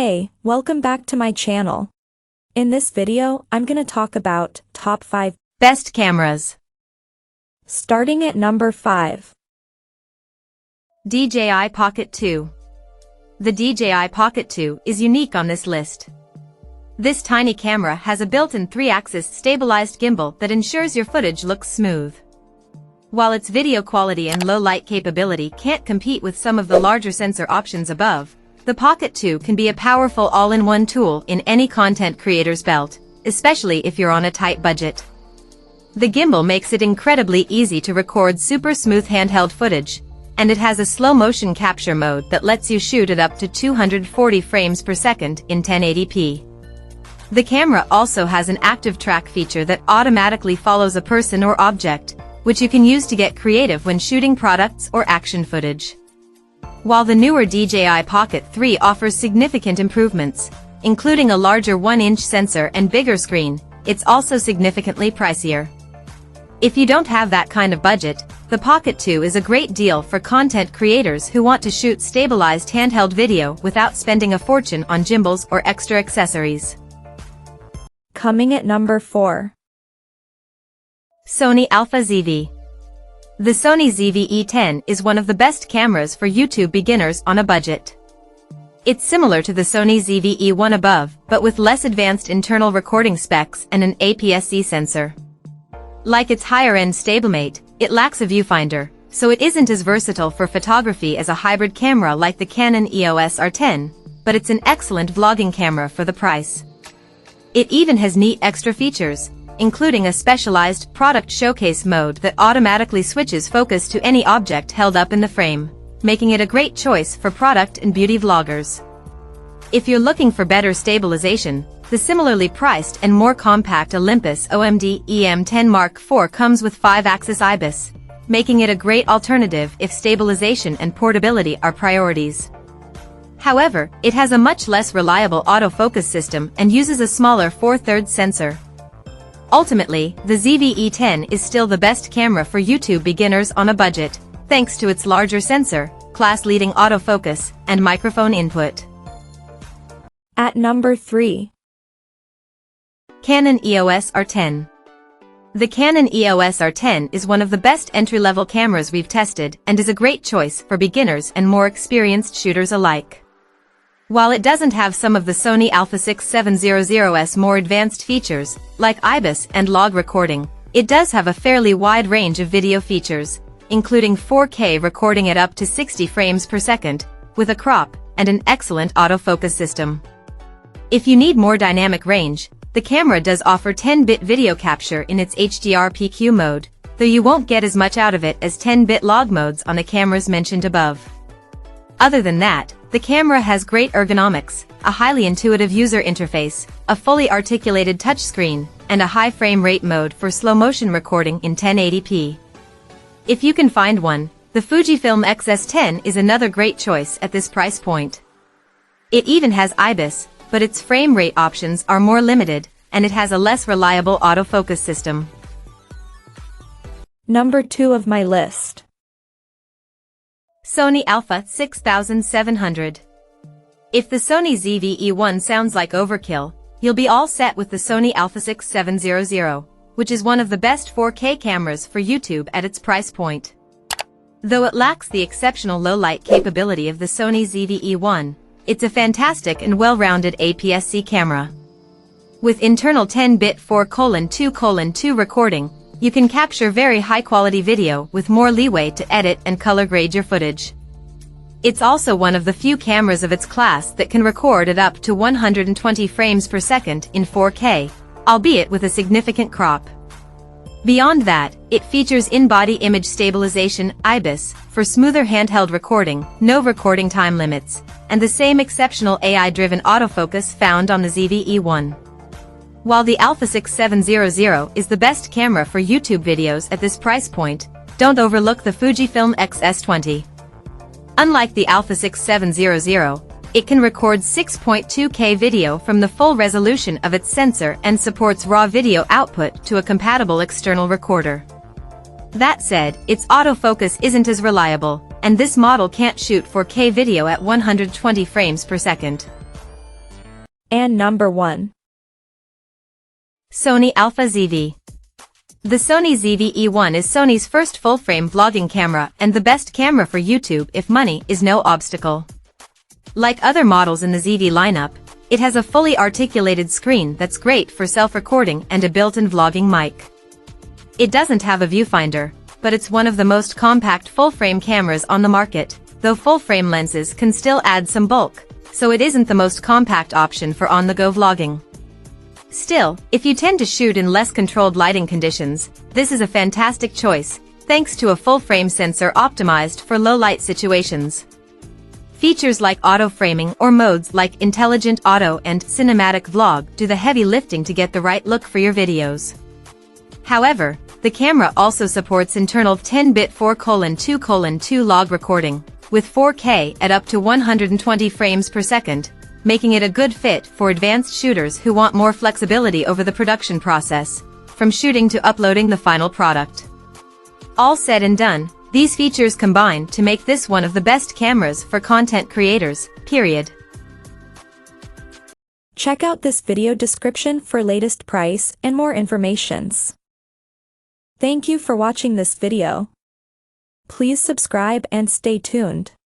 Hey, welcome back to my channel. In this video, I'm gonna talk about top 5 best cameras. Starting at number 5. DJI Pocket 2. The DJI Pocket 2 is unique on this list. This tiny camera has a built-in 3-axis stabilized gimbal that ensures your footage looks smooth. While its video quality and low light capability can't compete with some of the larger sensor options above, the Pocket 2 can be a powerful all-in-one tool in any content creator's belt, especially if you're on a tight budget. The gimbal makes it incredibly easy to record super smooth handheld footage, and it has a slow-motion capture mode that lets you shoot at up to 240 frames per second in 1080p. The camera also has an active track feature that automatically follows a person or object, which you can use to get creative when shooting products or action footage. While the newer DJI Pocket 3 offers significant improvements, including a larger 1-inch sensor and bigger screen, it's also significantly pricier. If you don't have that kind of budget, the Pocket 2 is a great deal for content creators who want to shoot stabilized handheld video without spending a fortune on gimbals or extra accessories. Coming at number 4. Sony Alpha ZV. The Sony ZV-E10 is one of the best cameras for YouTube beginners on a budget. It's similar to the Sony ZV-E1 above, but with less advanced internal recording specs and an APS-C sensor. Like its higher-end stablemate, it lacks a viewfinder, so it isn't as versatile for photography as a hybrid camera like the Canon EOS R10, but it's an excellent vlogging camera for the price. It even has neat extra features, including a specialized product showcase mode that automatically switches focus to any object held up in the frame, making it a great choice for product and beauty vloggers. If you're looking for better stabilization, the similarly priced and more compact Olympus OMD EM10 Mark IV comes with 5-axis IBIS, making it a great alternative if stabilization and portability are priorities. However, it has a much less reliable autofocus system and uses a smaller 4/3 sensor. Ultimately, the ZV-E10 is still the best camera for YouTube beginners on a budget, thanks to its larger sensor, class-leading autofocus, and microphone input. At number 3. Canon EOS R10. The Canon EOS R10 is one of the best entry-level cameras we've tested and is a great choice for beginners and more experienced shooters alike. While it doesn't have some of the Sony α6700's more advanced features, like IBIS and log recording, it does have a fairly wide range of video features, including 4K recording at up to 60 frames per second, with a crop, and an excellent autofocus system. If you need more dynamic range, the camera does offer 10-bit video capture in its HDR PQ mode, though you won't get as much out of it as 10-bit log modes on the cameras mentioned above. Other than that, the camera has great ergonomics, a highly intuitive user interface, a fully articulated touchscreen, and a high frame rate mode for slow-motion recording in 1080p. If you can find one, the Fujifilm X-S10 is another great choice at this price point. It even has IBIS, but its frame rate options are more limited, and it has a less reliable autofocus system. Number 2 of my list. Sony α6700. If the Sony ZV-E1 sounds like overkill, you'll be all set with the Sony α6700, which is one of the best 4K cameras for YouTube at its price point. Though it lacks the exceptional low-light capability of the Sony ZV-E1, it's a fantastic and well-rounded APS-C camera. With internal 10-bit 4:2:2 recording, you can capture very high-quality video with more leeway to edit and color grade your footage. It's also one of the few cameras of its class that can record at up to 120 frames per second in 4K, albeit with a significant crop. Beyond that, it features in-body image stabilization IBIS for smoother handheld recording, no recording time limits, and the same exceptional AI-driven autofocus found on the ZV-E1. While the α6700 is the best camera for YouTube videos at this price point, don't overlook the Fujifilm X-S20. Unlike the α6700, it can record 6.2K video from the full resolution of its sensor and supports raw video output to a compatible external recorder. That said, its autofocus isn't as reliable, and this model can't shoot 4K video at 120 frames per second. And number 1. Sony Alpha ZV. The Sony ZV-E1 is Sony's first full-frame vlogging camera and the best camera for YouTube if money is no obstacle. Like other models in the ZV lineup, it has a fully articulated screen that's great for self-recording and a built-in vlogging mic. It doesn't have a viewfinder, but it's one of the most compact full-frame cameras on the market, though full-frame lenses can still add some bulk, so it isn't the most compact option for on-the-go vlogging. Still, if you tend to shoot in less controlled lighting conditions, this is a fantastic choice, thanks to a full-frame sensor optimized for low-light situations. Features like auto-framing or modes like Intelligent Auto and Cinematic Vlog do the heavy lifting to get the right look for your videos. However, the camera also supports internal 10-bit 4:2:2 log recording, with 4K at up to 120 frames per second, making it a good fit for advanced shooters who want more flexibility over the production process, from shooting to uploading the final product. All said and done, these features combine to make this one of the best cameras for content creators, period. Check out this video description for latest price and more informations. Thank you for watching this video. Please subscribe and stay tuned.